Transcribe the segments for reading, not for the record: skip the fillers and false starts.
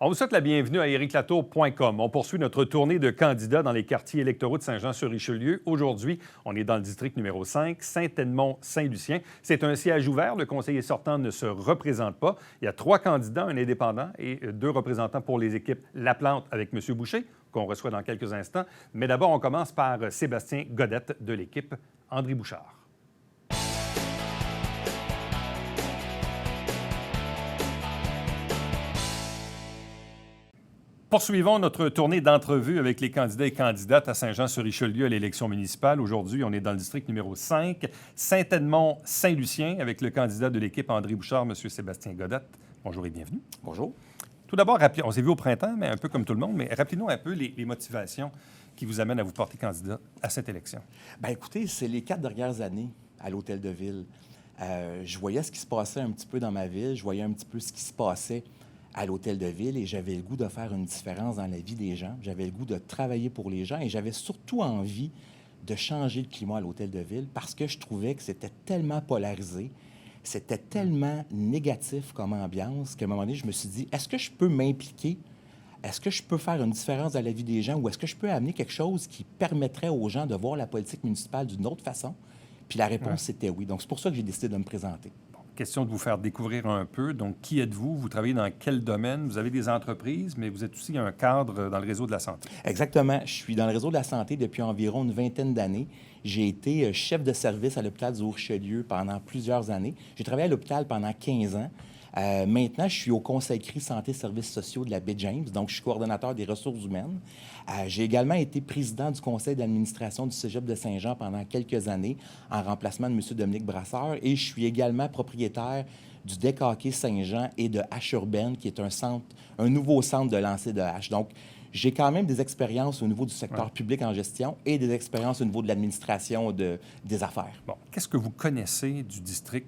On vous souhaite la bienvenue à ériclatour.com. On poursuit notre tournée de candidats dans les quartiers électoraux de Saint-Jean-sur-Richelieu. Aujourd'hui, on est dans le district numéro 5, Saint-Edmond-Saint-Lucien. C'est un siège ouvert. Le conseiller sortant ne se représente pas. Il y a 3 candidats, un indépendant et 2 représentants pour les équipes Laplante avec M. Boucher, qu'on reçoit dans quelques instants. Mais d'abord, on commence par Sébastien Godette de l'équipe André Bouchard. Poursuivons notre tournée d'entrevues avec les candidats et candidates à Saint-Jean-sur-Richelieu à l'élection municipale. Aujourd'hui, on est dans le district numéro 5, Saint-Edmond-Saint-Lucien, avec le candidat de l'équipe André Bouchard, M. Sébastien Godette. Bonjour et bienvenue. Bonjour. Tout d'abord, on s'est vu au printemps, mais un peu comme tout le monde, mais rappelez-nous un peu les motivations qui vous amènent à vous porter candidat à cette élection. Bien, écoutez, c'est les 4 dernières années à l'Hôtel de Ville. Je voyais ce qui se passait un petit peu dans ma ville, je voyais un petit peu ce qui se passait à l'Hôtel de Ville et j'avais le goût de faire une différence dans la vie des gens. J'avais le goût de travailler pour les gens et j'avais surtout envie de changer le climat à l'Hôtel de Ville parce que je trouvais que c'était tellement polarisé, c'était tellement négatif comme ambiance qu'à un moment donné, je me suis dit, est-ce que je peux m'impliquer? Est-ce que je peux faire une différence dans la vie des gens ou est-ce que je peux amener quelque chose qui permettrait aux gens de voir la politique municipale d'une autre façon? Puis la réponse, c'était oui. Donc, c'est pour ça que j'ai décidé de me présenter. Question de vous faire découvrir un peu. Donc, qui êtes-vous? Vous travaillez dans quel domaine? Vous avez des entreprises, mais vous êtes aussi un cadre dans le réseau de la santé. Exactement. Je suis dans le réseau de la santé depuis environ une vingtaine d'années. J'ai été chef de service à l'hôpital du Haut-Richelieu pendant plusieurs années. J'ai travaillé à l'hôpital pendant 15 ans. Maintenant, je suis au Conseil CRI Santé et Services sociaux de la baie James, donc je suis coordonnateur des ressources humaines. J'ai également été président du conseil d'administration du Cégep de Saint-Jean pendant quelques années, en remplacement de M. Dominique Brasseur, et je suis également propriétaire du Deck Hockey Saint-Jean et de H Urbaine, qui est un nouveau centre de lancer de hache. Donc, j'ai quand même des expériences au niveau du secteur public en gestion et des expériences au niveau de l'administration des affaires. Bon, qu'est-ce que vous connaissez du district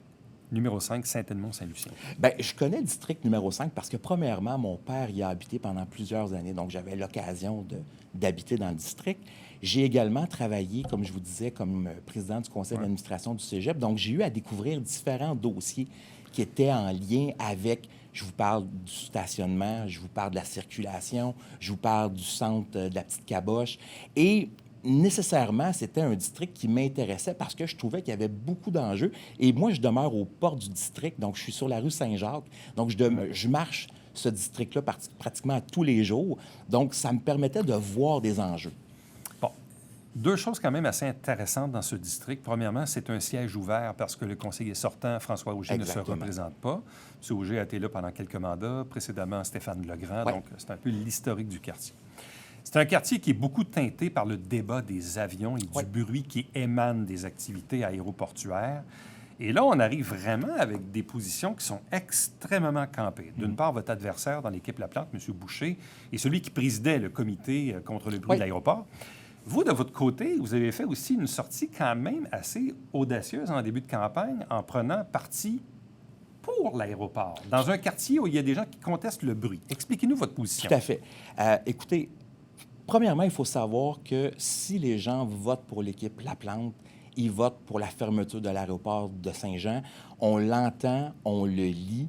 numéro 5, Saint-Edmond-Saint-Lucien? Bien, je connais le district numéro 5 parce que, premièrement, mon père y a habité pendant plusieurs années, donc j'avais l'occasion d'habiter dans le district. J'ai également travaillé, comme je vous disais, comme président du conseil d'administration du Cégep, donc j'ai eu à découvrir différents dossiers qui étaient en lien avec, je vous parle du stationnement, je vous parle de la circulation, je vous parle du centre de la Petite Caboche, et nécessairement, c'était un district qui m'intéressait parce que je trouvais qu'il y avait beaucoup d'enjeux. Et moi, je demeure aux portes du district, donc je suis sur la rue Saint-Jacques. Donc, je marche ce district-là pratiquement tous les jours. Donc, ça me permettait de voir des enjeux. Bon. 2 choses quand même assez intéressantes dans ce district. Premièrement, c'est un siège ouvert parce que le conseiller sortant, François Auger, ne se représente pas. M. Auger a été là pendant quelques mandats. Précédemment, Stéphane Legrand. Donc, c'est un peu l'historique du quartier. C'est un quartier qui est beaucoup teinté par le débat des avions et du bruit qui émane des activités aéroportuaires. Et là, on arrive vraiment avec des positions qui sont extrêmement campées. D'une part, votre adversaire dans l'équipe Laplante, M. Boucher, et celui qui présidait le comité contre le bruit de l'aéroport. Vous, de votre côté, vous avez fait aussi une sortie quand même assez audacieuse en début de campagne en prenant parti pour l'aéroport, dans un quartier où il y a des gens qui contestent le bruit. Expliquez-nous votre position. Tout à fait. Écoutez, premièrement, il faut savoir que si les gens votent pour l'équipe Laplante, ils votent pour la fermeture de l'aéroport de Saint-Jean. On l'entend, on le lit.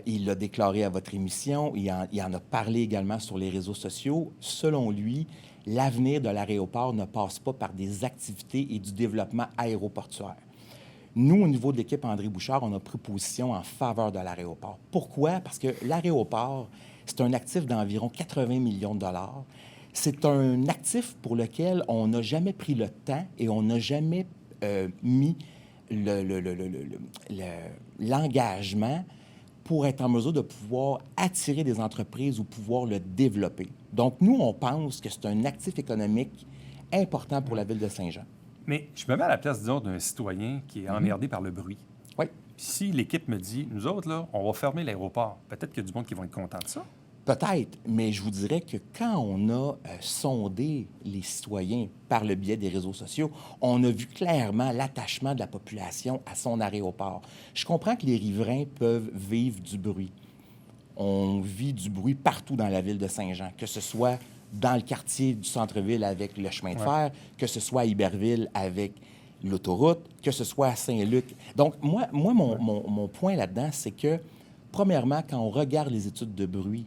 Il l'a déclaré à votre émission. Il en a parlé également sur les réseaux sociaux. Selon lui, l'avenir de l'aéroport ne passe pas par des activités et du développement aéroportuaire. Nous, au niveau de l'équipe André Bouchard, on a pris position en faveur de l'aéroport. Pourquoi? Parce que l'aéroport, c'est un actif d'environ 80 millions de dollars. C'est un actif pour lequel on n'a jamais pris le temps et on n'a jamais mis l'engagement pour être en mesure de pouvoir attirer des entreprises ou pouvoir le développer. Donc, nous, on pense que c'est un actif économique important pour la ville de Saint-Jean. Mais je me mets à la place, disons, d'un citoyen qui est emmerdé par le bruit. Oui. Si l'équipe me dit, nous autres, là, on va fermer l'aéroport, peut-être qu'il y a du monde qui vont être content de ça. Peut-être, mais je vous dirais que quand on a sondé les citoyens par le biais des réseaux sociaux, on a vu clairement l'attachement de la population à son aéroport. Je comprends que les riverains peuvent vivre du bruit. On vit du bruit partout dans la ville de Saint-Jean, que ce soit dans le quartier du centre-ville avec le chemin de fer, que ce soit à Iberville avec l'autoroute, que ce soit à Saint-Luc. Donc, mon point là-dedans, c'est que, premièrement, quand on regarde les études de bruit,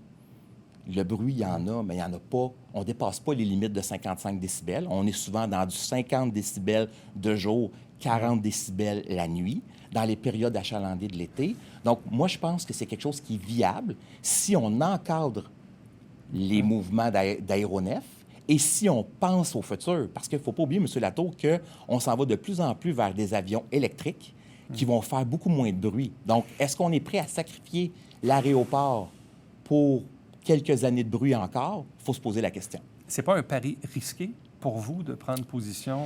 Le bruit, il y en a, mais il n'y en a pas. On ne dépasse pas les limites de 55 décibels. On est souvent dans du 50 décibels de jour, 40 décibels la nuit, dans les périodes achalandées de l'été. Donc, moi, je pense que c'est quelque chose qui est viable si on encadre les mouvements d'aéronefs et si on pense au futur. Parce qu'il ne faut pas oublier, M. Latour, qu'on s'en va de plus en plus vers des avions électriques qui vont faire beaucoup moins de bruit. Donc, est-ce qu'on est prêt à sacrifier l'aéroport pour quelques années de bruit encore? Il faut se poser la question. C'est pas un pari risqué pour vous de prendre position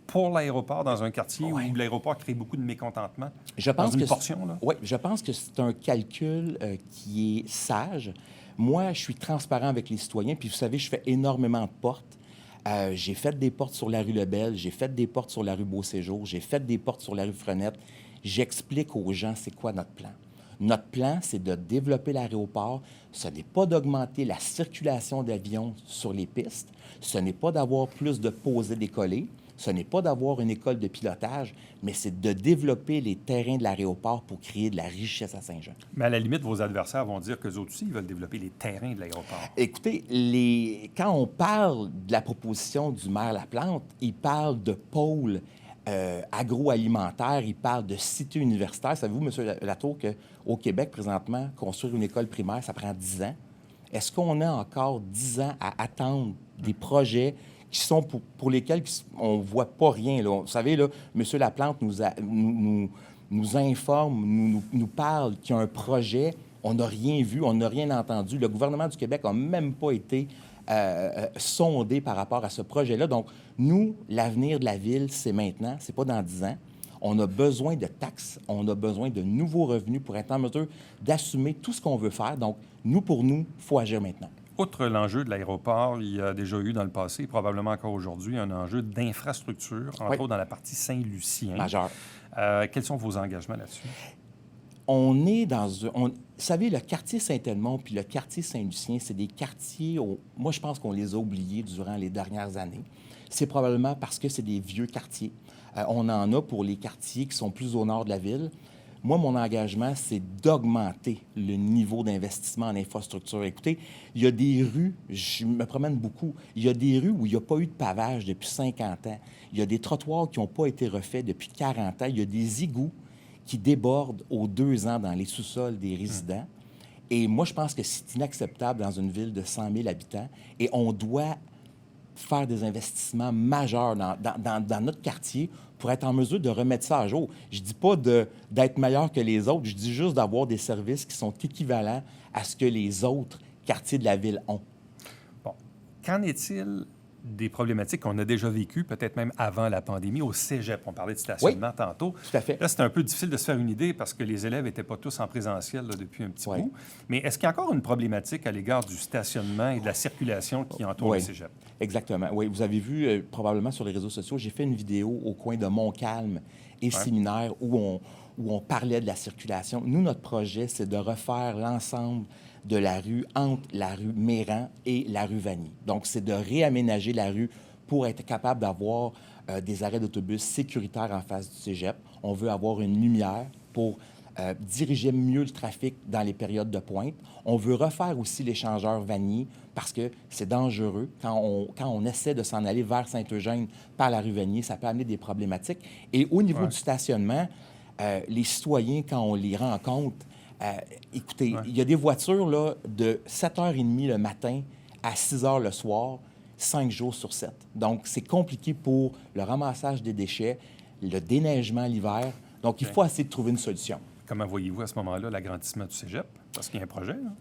pour l'aéroport dans un quartier où l'aéroport crée beaucoup de mécontentement dans une portion? Là? Oui, je pense que c'est un calcul qui est sage. Moi, je suis transparent avec les citoyens, puis vous savez, je fais énormément de portes. J'ai fait des portes sur la rue Lebel, j'ai fait des portes sur la rue Beauséjour, j'ai fait des portes sur la rue Frenette. J'explique aux gens c'est quoi notre plan. Notre plan, c'est de développer l'aéroport. Ce n'est pas d'augmenter la circulation d'avions sur les pistes. Ce n'est pas d'avoir plus de posées décollées. Ce n'est pas d'avoir une école de pilotage, mais c'est de développer les terrains de l'aéroport pour créer de la richesse à Saint-Jean. Mais à la limite, vos adversaires vont dire qu'eux autres aussi, ils veulent développer les terrains de l'aéroport. Écoutez, quand on parle de la proposition du maire Laplante, il parle de pôle agroalimentaire, il parle de cité universitaire. Savez-vous, M. Latour, qu'au Québec, présentement, construire une école primaire, ça prend 10 ans? Est-ce qu'on a encore 10 ans à attendre des projets qui sont pour lesquels on ne voit pas rien? Là. Vous savez, là, M. Laplante nous informe, nous parle qu'il y a un projet. On n'a rien vu, on n'a rien entendu. Le gouvernement du Québec n'a même pas été sondé par rapport à ce projet-là. Donc, nous, l'avenir de la ville, c'est maintenant, c'est pas dans 10 ans. On a besoin de taxes, on a besoin de nouveaux revenus pour être en mesure d'assumer tout ce qu'on veut faire. Donc, pour nous, il faut agir maintenant. Outre l'enjeu de l'aéroport, il y a déjà eu dans le passé, probablement encore aujourd'hui, un enjeu d'infrastructure, entre autres dans la partie Saint-Lucien. Majeur. Quels sont vos engagements là-dessus? On est dans... vous savez, le quartier Saint-Edmond puis le quartier Saint-Lucien, c'est des quartiers... moi, je pense qu'on les a oubliés durant les dernières années. C'est probablement parce que c'est des vieux quartiers. On en a pour les quartiers qui sont plus au nord de la ville. Moi, mon engagement, c'est d'augmenter le niveau d'investissement en infrastructure. Écoutez, il y a des rues, je me promène beaucoup, il y a des rues où il n'y a pas eu de pavage depuis 50 ans. Il y a des trottoirs qui n'ont pas été refaits depuis 40 ans. Il y a des égouts qui débordent aux 2 ans dans les sous-sols des résidents. Et moi, je pense que c'est inacceptable dans une ville de 100 000 habitants. Et on doit faire des investissements majeurs dans notre quartier pour être en mesure de remettre ça à jour. Je ne dis pas d'être meilleur que les autres, je dis juste d'avoir des services qui sont équivalents à ce que les autres quartiers de la ville ont. Bon. Qu'en est-il des problématiques qu'on a déjà vécues, peut-être même avant la pandémie, au cégep? On parlait de stationnement tantôt. Tout à fait. Là, c'est un peu difficile de se faire une idée parce que les élèves n'étaient pas tous en présentiel là, depuis un petit bout. Mais est-ce qu'il y a encore une problématique à l'égard du stationnement et de la circulation qui entoure le cégep? Exactement. Oui, vous avez vu probablement sur les réseaux sociaux, j'ai fait une vidéo au coin de Montcalm et Séminaire où on parlait de la circulation. Nous, notre projet, c'est de refaire l'ensemble de la rue entre la rue Méran et la rue Vanier. Donc, c'est de réaménager la rue pour être capable d'avoir des arrêts d'autobus sécuritaires en face du cégep. On veut avoir une lumière pour diriger mieux le trafic dans les périodes de pointe. On veut refaire aussi l'échangeur Vanier parce que c'est dangereux. Quand on essaie de s'en aller vers Saint-Eugène par la rue Vanier, ça peut amener des problématiques. Et au niveau du stationnement, les citoyens, quand on les rencontre, écoutez, il y a des voitures là, de 7h30 le matin à 6h le soir, 5 jours sur 7. Donc, c'est compliqué pour le ramassage des déchets, le déneigement l'hiver. Donc, il faut essayer de trouver une solution. Comment voyez-vous à ce moment-là l'agrandissement du cégep? Parce qu'il y a un projet, là.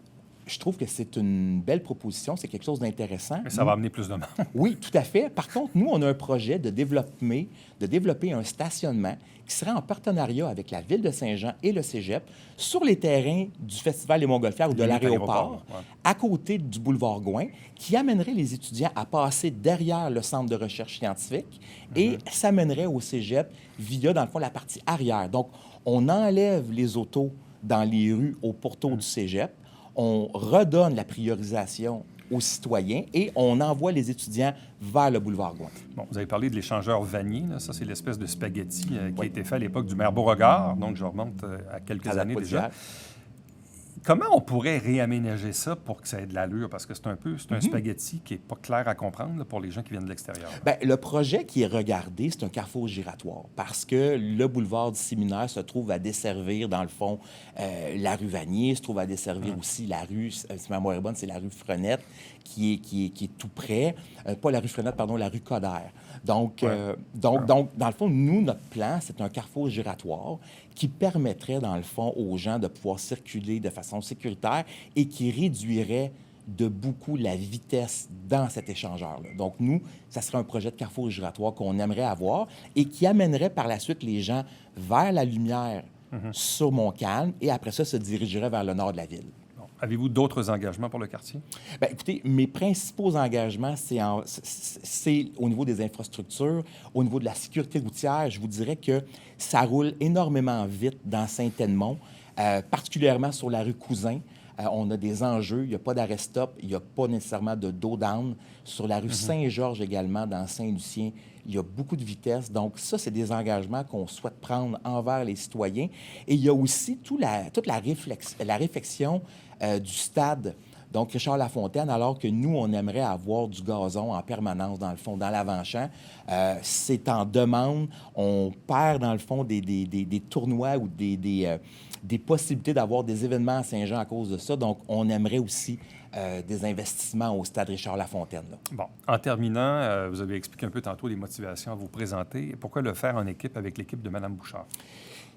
Je trouve que c'est une belle proposition, c'est quelque chose d'intéressant. Mais ça va amener plus de monde. Oui, tout à fait. Par contre, nous, on a un projet de développer un stationnement qui serait en partenariat avec la Ville de Saint-Jean et le cégep sur les terrains du Festival des Montgolfières ou de l'aéroport, à côté du boulevard Gouin, qui amènerait les étudiants à passer derrière le centre de recherche scientifique et s'amènerait au cégep via, dans le fond, la partie arrière. Donc, on enlève les autos dans les rues au pourtour du cégep, on redonne la priorisation aux citoyens et on envoie les étudiants vers le boulevard Gouin. Bon, vous avez parlé de l'échangeur Vanier. Là. Ça, c'est l'espèce de spaghetti qui a été fait à l'époque du maire Beauregard. Donc, je remonte à quelques années déjà. Comment on pourrait réaménager ça pour que ça ait de l'allure? Parce que c'est un spaghetti qui n'est pas clair à comprendre là, pour les gens qui viennent de l'extérieur. Bien, le projet qui est regardé, c'est un carrefour giratoire parce que le boulevard du Séminaire se trouve à desservir, dans le fond, la rue Vanier, se trouve à desservir aussi la rue, si ma mémoire est bonne, c'est la rue Frenette qui est tout près. Pas la rue Frenette, pardon, la rue Coderre. Donc, dans le fond, nous, notre plan, c'est un carrefour giratoire qui permettrait, dans le fond, aux gens de pouvoir circuler de façon sécuritaire et qui réduirait de beaucoup la vitesse dans cet échangeur-là. Donc, nous, ça serait un projet de carrefour giratoire qu'on aimerait avoir et qui amènerait par la suite les gens vers la lumière sur Montcalm et après ça, se dirigerait vers le nord de la ville. Bon. Avez-vous d'autres engagements pour le quartier? Bien, écoutez, mes principaux engagements, c'est au niveau des infrastructures, au niveau de la sécurité routière. Je vous dirais que ça roule énormément vite dans Saint-Edmond, particulièrement sur la rue Cousin. On a des enjeux, il n'y a pas d'arrêt-stop, il n'y a pas nécessairement de dos-down. Sur la rue Saint-Georges également, dans Saint-Lucien, il y a beaucoup de vitesse. Donc ça, c'est des engagements qu'on souhaite prendre envers les citoyens. Et il y a aussi toute la réflexion du stade, donc Richard Lafontaine, alors que nous, on aimerait avoir du gazon en permanence, dans le fond, dans l'avant-champ. C'est en demande. On perd, dans le fond, des tournois ou des possibilités d'avoir des événements à Saint-Jean à cause de ça. Donc, on aimerait aussi des investissements au stade Richard Lafontaine. Là. Bon, en terminant, vous avez expliqué un peu tantôt les motivations à vous présenter. Pourquoi le faire en équipe avec l'équipe de Mme Bouchard?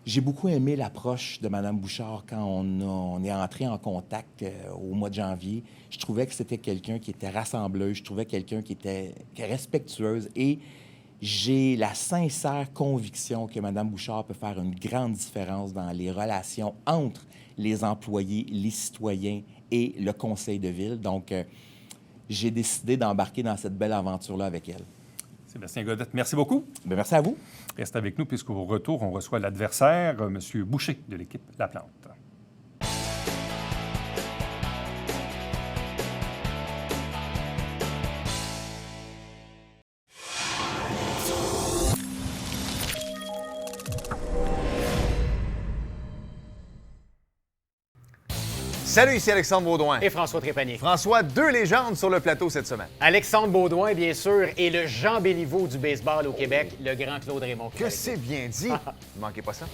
J'ai beaucoup aimé l'approche de Mme Bouchard quand on est entré en contact au mois de janvier. Je trouvais que c'était quelqu'un qui était rassembleuse, je trouvais quelqu'un qui était respectueuse et j'ai la sincère conviction que Mme Bouchard peut faire une grande différence dans les relations entre les employés, les citoyens et le conseil de ville. Donc, j'ai décidé d'embarquer dans cette belle aventure-là avec elle. Sébastien Godette, merci beaucoup. Bien, merci à vous. Restez avec nous puisqu'au retour, on reçoit l'adversaire, M. Boucher de l'équipe La Plante. Salut, ici Alexandre Baudouin. Et François Trépanier. François, deux légendes sur le plateau cette semaine. Alexandre Baudouin, bien sûr, et le Jean Béliveau du baseball au Québec, le grand Claude Raymond. Que c'est bien dit. Ne manquez pas ça.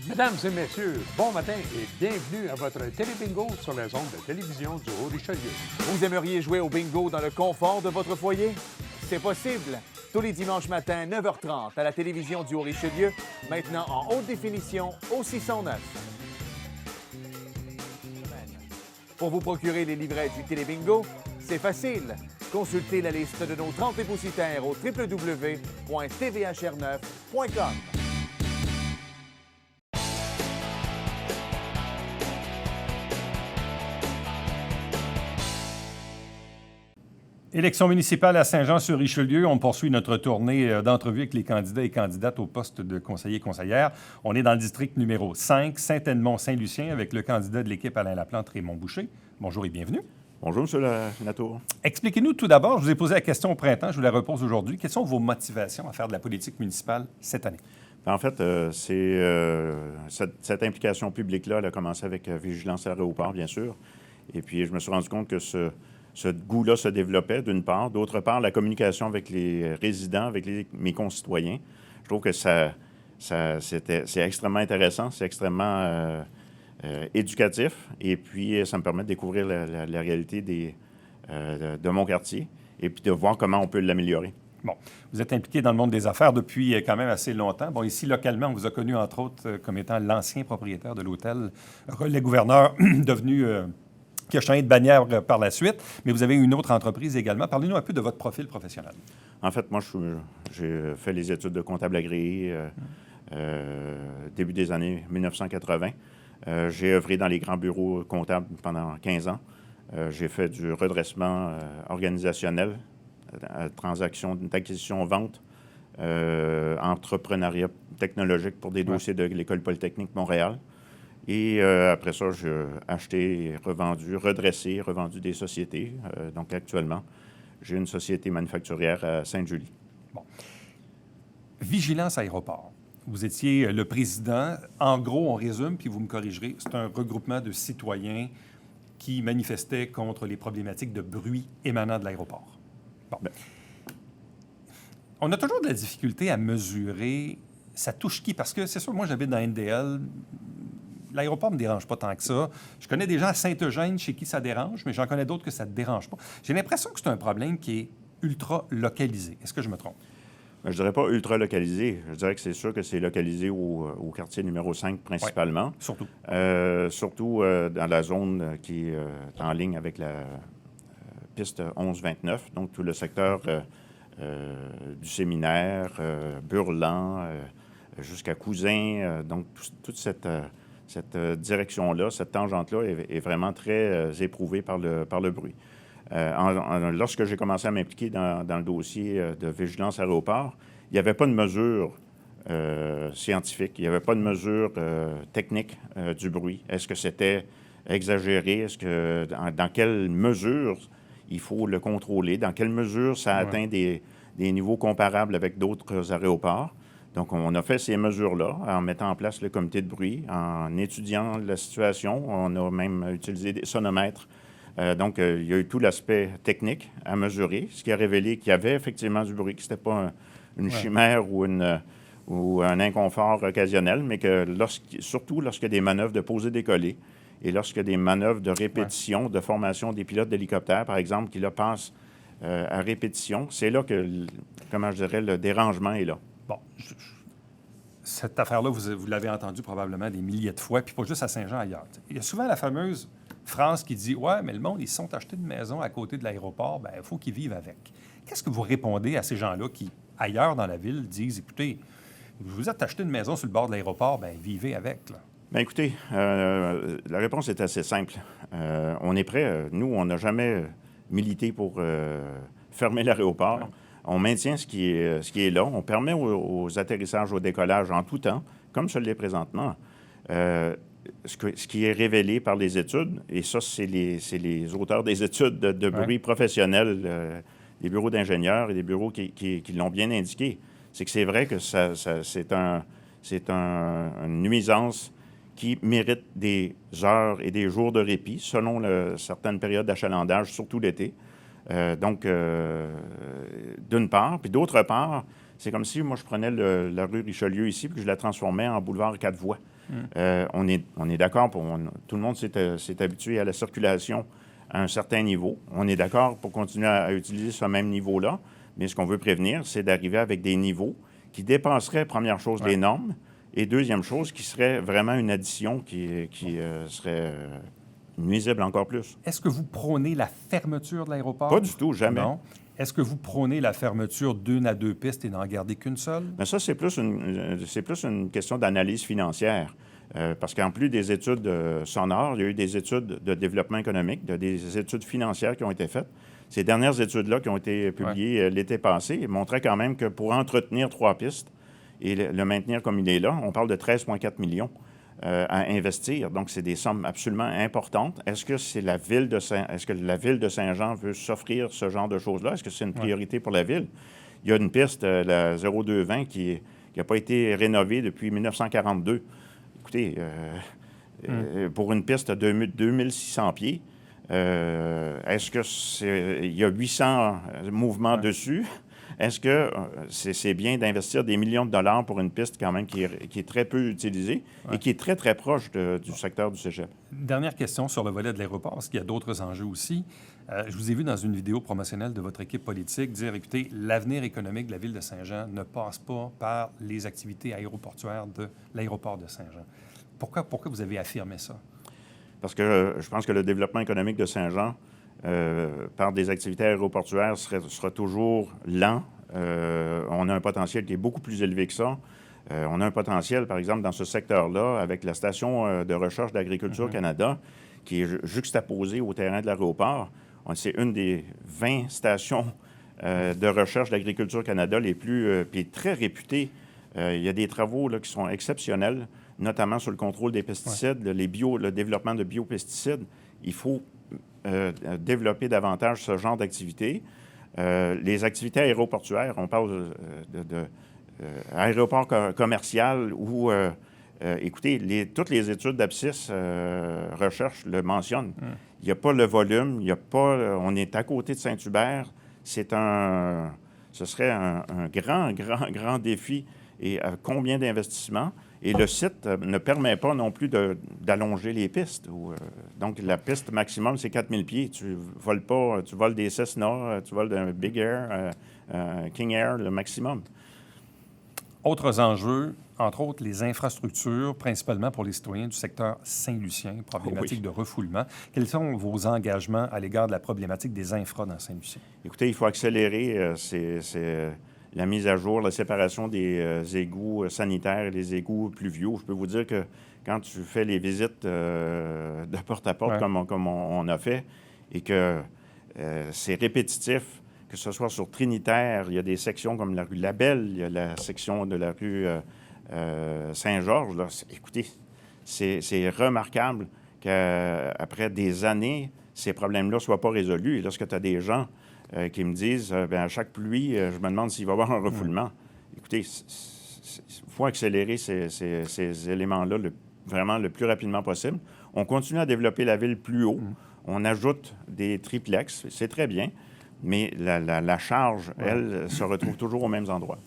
Mesdames et messieurs, bon matin et bienvenue à votre télébingo sur les ondes de télévision du Haut-Richelieu. Vous aimeriez jouer au bingo dans le confort de votre foyer? C'est possible. Tous les dimanches matins, 9h30, à la télévision du Haut-Richelieu, maintenant en haute définition au 609. Pour vous procurer les livrets du télébingo, c'est facile. Consultez la liste de nos 30 dépositaires au www.tvhr9.com. Élection municipale à Saint-Jean-sur-Richelieu. On poursuit notre tournée d'entrevues avec les candidats et candidates au poste de conseiller et conseillère. On est dans le district numéro 5, Saint-Edmond-Saint-Lucien, avec le candidat de l'équipe Alain Laplante, Raymond Boucher. Bonjour et bienvenue. Bonjour, M. Latour. Expliquez-nous tout d'abord, je vous ai posé la question au printemps, je vous la repose aujourd'hui. Quelles sont vos motivations à faire de la politique municipale cette année? En fait, cette implication publique-là, elle a commencé avec Vigilance Aéroport, bien sûr. Et puis, je me suis rendu compte que ce goût-là se développait, d'une part. D'autre part, la communication avec les résidents, avec mes concitoyens. Je trouve que c'est extrêmement intéressant, c'est extrêmement éducatif. Et puis, ça me permet de découvrir la réalité de mon quartier et puis de voir comment on peut l'améliorer. Bon, vous êtes impliqué dans le monde des affaires depuis quand même assez longtemps. Bon, ici, localement, on vous a connu, entre autres, comme étant l'ancien propriétaire de l'hôtel Relais Gouverneur, devenu... qui a changé de bannière par la suite, mais vous avez une autre entreprise également. Parlez-nous un peu de votre profil professionnel. En fait, moi, j'ai fait les études de comptable agréé début des années 1980. J'ai œuvré dans les grands bureaux comptables pendant 15 ans. J'ai fait du redressement organisationnel, transactions d'acquisition-vente, entrepreneuriat technologique pour des dossiers de l'École polytechnique Montréal. Et après ça, j'ai acheté, revendu, redressé, revendu des sociétés. Donc actuellement, j'ai une société manufacturière à Sainte-Julie. Bon. Vigilance Aéroport. Vous étiez le président. En gros, on résume, puis vous me corrigerez, c'est un regroupement de citoyens qui manifestaient contre les problématiques de bruit émanant de l'aéroport. Bon. On a toujours de la difficulté à mesurer ça touche qui? Parce que c'est sûr, moi, j'habite dans NDL. L'aéroport ne me dérange pas tant que ça. Je connais des gens à Saint-Eugène chez qui ça dérange, mais j'en connais d'autres que ça ne dérange pas. J'ai l'impression que c'est un problème qui est ultra localisé. Est-ce que je me trompe? Je ne dirais pas ultra localisé. Je dirais que c'est sûr que c'est localisé au quartier numéro 5 principalement. Oui, surtout. Surtout dans la zone qui est en ligne avec la piste 1129, donc tout le secteur du séminaire, Burlan, jusqu'à Cousin. Donc toute cette direction-là, cette tangente-là est vraiment très éprouvée par le bruit. Lorsque j'ai commencé à m'impliquer dans le dossier de vigilance aéroport, il n'y avait pas de mesure scientifique, il n'y avait pas de mesure technique du bruit. Est-ce que c'était exagéré? Est-ce que dans quelle mesure il faut le contrôler? Dans quelle mesure ça atteint des niveaux comparables avec d'autres aéroports? Donc, on a fait ces mesures-là en mettant en place le comité de bruit, en étudiant la situation. On a même utilisé des sonomètres. Donc, il y a eu tout l'aspect technique à mesurer, ce qui a révélé qu'il y avait effectivement du bruit, que ce n'était pas une chimère ou un inconfort occasionnel, mais que surtout lorsqu'il y a des manœuvres de poser-décoller et lorsqu'il y a des manœuvres de répétition, de formation des pilotes d'hélicoptères, par exemple, qui là passent à répétition, c'est là que, comment je dirais, le dérangement est là. Bon, cette affaire-là, vous l'avez entendue probablement des milliers de fois, puis pas juste à Saint-Jean, ailleurs. Il y a souvent la fameuse phrase qui dit « Ouais, mais le monde, ils se sont achetés une maison à côté de l'aéroport, bien, il faut qu'ils vivent avec. » Qu'est-ce que vous répondez à ces gens-là qui, ailleurs dans la ville, disent « Écoutez, vous vous êtes acheté une maison sur le bord de l'aéroport, bien, vivez avec. » là. Bien, écoutez, la réponse est assez simple. On est prêt. Nous, on n'a jamais milité pour fermer l'aéroport. Ouais. On maintient ce qui est là. On permet aux atterrissages, au décollage en tout temps, comme ce l'est présentement. Ce qui est révélé par les études, et ça, c'est les auteurs des études de bruit professionnels, des bureaux d'ingénieurs et des bureaux qui l'ont bien indiqué, c'est que c'est vrai que c'est une nuisance qui mérite des heures et des jours de répit selon certaines périodes d'achalandage, surtout l'été. Donc, d'une part. Puis d'autre part, c'est comme si moi, je prenais la rue Richelieu ici puis que je la transformais en boulevard 4 voies. On est d'accord, tout le monde s'est habitué à la circulation à un certain niveau. On est d'accord pour continuer à utiliser ce même niveau-là, mais ce qu'on veut prévenir, c'est d'arriver avec des niveaux qui dépasseraient, première chose, les normes, et deuxième chose, qui serait vraiment une addition qui serait nuisible encore plus. Est-ce que vous prônez la fermeture de l'aéroport? Pas du tout, jamais. Non. Est-ce que vous prônez la fermeture d'une à deux pistes et n'en garder qu'une seule? Bien, ça, c'est plus une question d'analyse financière. Parce qu'en plus des études sonores, il y a eu des études de développement économique, des études financières qui ont été faites. Ces dernières études-là qui ont été publiées l'été passé montraient quand même que pour entretenir 3 pistes et le maintenir comme il est là, on parle de 13,4 millions à investir. Donc, c'est des sommes absolument importantes. Est-ce que la ville de Saint-Jean veut s'offrir ce genre de choses-là? Est-ce que c'est une priorité pour la ville? Il y a une piste, la 0220, qui n'a pas été rénovée depuis 1942. Écoutez, pour une piste de 2600 pieds, est-ce que il y a 800 mouvements dessus? Est-ce que c'est bien d'investir des millions de dollars pour une piste quand même qui est très peu utilisée et qui est très, très proche du secteur du cégep? Dernière question sur le volet de l'aéroport, parce qu'il y a d'autres enjeux aussi. Je vous ai vu dans une vidéo promotionnelle de votre équipe politique dire, écoutez, l'avenir économique de la ville de Saint-Jean ne passe pas par les activités aéroportuaires de l'aéroport de Saint-Jean. Pourquoi vous avez affirmé ça? Parce que je pense que le développement économique de Saint-Jean, par des activités aéroportuaires, sera toujours lent. On a un potentiel qui est beaucoup plus élevé que ça. On a un potentiel, par exemple, dans ce secteur-là, avec la station de recherche d'Agriculture Canada, qui est juxtaposée au terrain de l'aéroport. C'est une des 20 stations de recherche d'Agriculture Canada les plus puis très réputées. Il y a des travaux là, qui sont exceptionnels, notamment sur le contrôle des pesticides, le développement de biopesticides. Il faut développer davantage ce genre d'activités. Les activités aéroportuaires, on parle aéroport commercial où, écoutez, toutes les études d'Abscis Recherche le mentionnent. Il n'y a pas le volume, il y a pas, on est à côté de Saint-Hubert. Ce serait un grand défi. Et combien d'investissements? Et le site ne permet pas non plus d'allonger les pistes. Donc, la piste maximum, c'est 4000 pieds. Tu voles pas, tu voles des Cessna, tu voles d'un Big Air, King Air, le maximum. Autres enjeux, entre autres les infrastructures, principalement pour les citoyens du secteur Saint-Lucien, problématique de refoulement. Quels sont vos engagements à l'égard de la problématique des infras dans Saint-Lucien? Écoutez, il faut accélérer la mise à jour, la séparation des égouts sanitaires et des égouts pluviaux. Je peux vous dire que quand tu fais les visites de porte à porte comme on a fait et que c'est répétitif, que ce soit sur Trinitaire, il y a des sections comme la rue Labelle, il y a la section de la rue Saint-Georges. Là, écoutez, c'est remarquable qu'après des années, ces problèmes-là ne soient pas résolus. Et lorsque tu as des gens qui me disent, à chaque pluie, je me demande s'il va y avoir un refoulement. Écoutez, il faut accélérer ces éléments-là vraiment le plus rapidement possible. On continue à développer la ville plus haut. On ajoute des triplex, c'est très bien. Mais la charge, elle, se retrouve toujours aux mêmes endroits.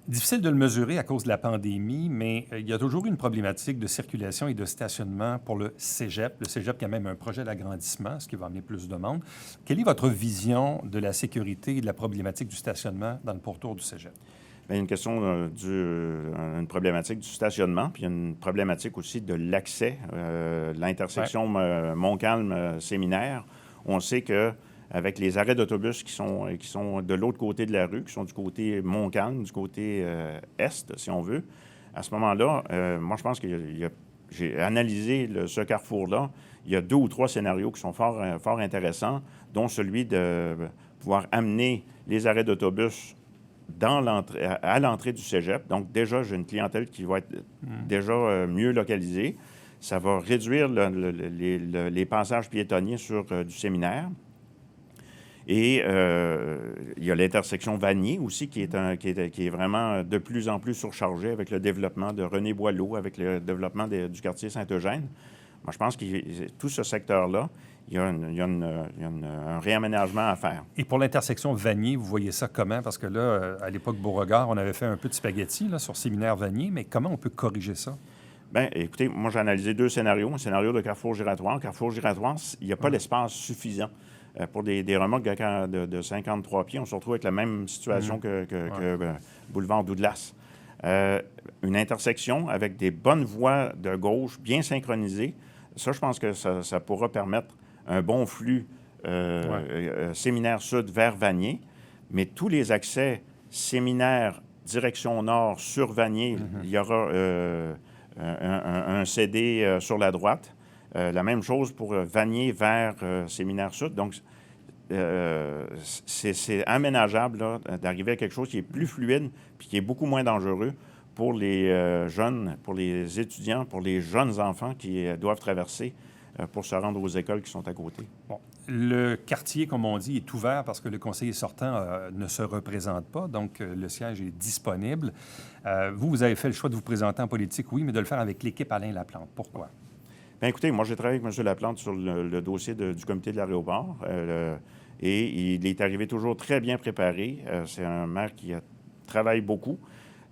Difficile de le mesurer à cause de la pandémie, mais il y a toujours eu une problématique de circulation et de stationnement pour le cégep. Le cégep qui a même un projet d'agrandissement, ce qui va amener plus de monde. Quelle est votre vision de la sécurité et de la problématique du stationnement dans le pourtour du cégep? Bien, il y a une question une problématique du stationnement, puis il y a une problématique aussi de l'accès, l'intersection Montcalm-Séminaire. On sait que avec les arrêts d'autobus qui sont de l'autre côté de la rue, qui sont du côté Montcalm, du côté est, si on veut. À ce moment-là, moi, je pense que j'ai analysé ce carrefour-là. Il y a 2 ou 3 scénarios qui sont fort intéressants, dont celui de pouvoir amener les arrêts d'autobus à l'entrée du cégep. Donc, déjà, j'ai une clientèle qui va être déjà mieux localisée. Ça va réduire les passages piétonniers sur du séminaire. Et il y a l'intersection Vanier aussi qui est vraiment de plus en plus surchargée avec le développement de René Boileau, avec le développement du quartier Saint-Eugène. Moi, je pense que tout ce secteur-là, il y a un réaménagement à faire. Et pour l'intersection Vanier, vous voyez ça comment? Parce que là, à l'époque Beauregard, on avait fait un peu de spaghetti là, sur Séminaire Vanier, mais comment on peut corriger ça? Bien, écoutez, moi, j'ai analysé 2 scénarios. Un scénario de carrefour giratoire. Carrefour giratoire, il n'y a pas l'espace suffisant. Pour des remorques de 53 pieds, on se retrouve avec la même situation que Boulevard Douglas. Une intersection avec des bonnes voies de gauche bien synchronisées, ça, je pense que ça pourra permettre un bon flux Séminaire Sud vers Vanier, mais tous les accès Séminaire direction nord sur Vanier, il y aura un CD sur la droite. La même chose pour Vanier vers Séminaire Sud. Donc, c'est aménageable là, d'arriver à quelque chose qui est plus fluide puis qui est beaucoup moins dangereux pour les jeunes, pour les étudiants, pour les jeunes enfants qui doivent traverser pour se rendre aux écoles qui sont à côté. Bon. Le quartier, comme on dit, est ouvert parce que le conseiller sortant ne se représente pas, donc le siège est disponible. Vous avez fait le choix de vous présenter en politique, oui, mais de le faire avec l'équipe Alain Laplante. Pourquoi? Bien, écoutez, moi, j'ai travaillé avec M. Laplante sur le dossier du comité de l'aéroport et il est arrivé toujours très bien préparé. C'est un maire qui travaille beaucoup.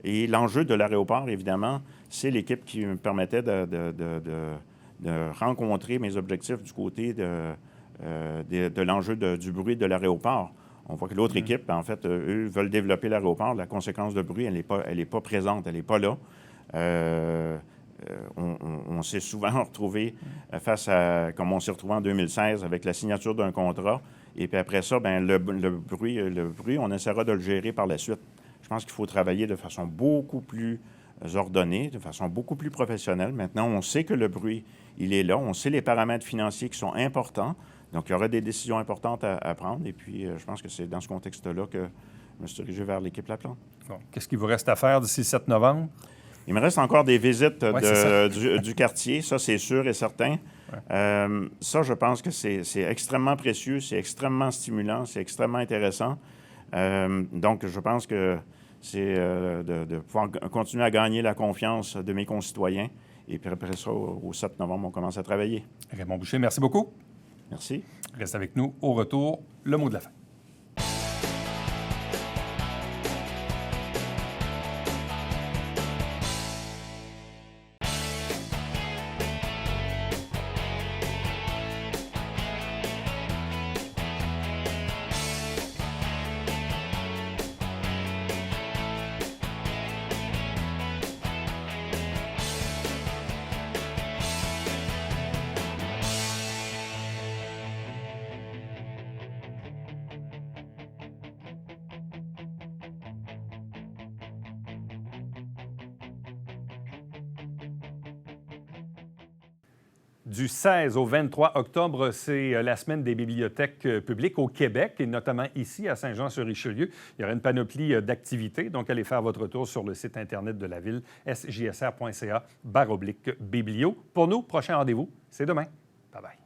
Et l'enjeu de l'aéroport, évidemment, c'est l'équipe qui me permettait de rencontrer mes objectifs du côté de l'enjeu du bruit de l'aéroport. On voit que l'autre équipe, en fait, eux veulent développer l'aéroport. La conséquence de bruit, elle n'est pas présente, elle n'est pas là. On s'est souvent retrouvé face à, comme on s'est retrouvé en 2016, avec la signature d'un contrat. Et puis après ça, bien, le bruit, on essaiera de le gérer par la suite. Je pense qu'il faut travailler de façon beaucoup plus ordonnée, de façon beaucoup plus professionnelle. Maintenant, on sait que le bruit, il est là. On sait les paramètres financiers qui sont importants. Donc, il y aura des décisions importantes à prendre. Et puis, je pense que c'est dans ce contexte-là que je me suis dirigé vers l'équipe Laplante. Bon. Qu'est-ce qu'il vous reste à faire d'ici le 7 novembre? Il me reste encore des visites du quartier, ça c'est sûr et certain. Ouais. Ça, je pense que c'est extrêmement précieux, c'est extrêmement stimulant, c'est extrêmement intéressant. Donc, je pense que c'est de pouvoir continuer à gagner la confiance de mes concitoyens. Et puis après ça, au 7 novembre, on commence à travailler. Raymond Boucher, merci beaucoup. Merci. Reste avec nous. Au retour, le mot de la fin. Du 16 au 23 octobre, c'est la semaine des bibliothèques publiques au Québec, et notamment ici, à Saint-Jean-sur-Richelieu. Il y aura une panoplie d'activités, donc allez faire votre tour sur le site Internet de la Ville, sjsr.ca/biblio. Pour nous, prochain rendez-vous, c'est demain. Bye-bye.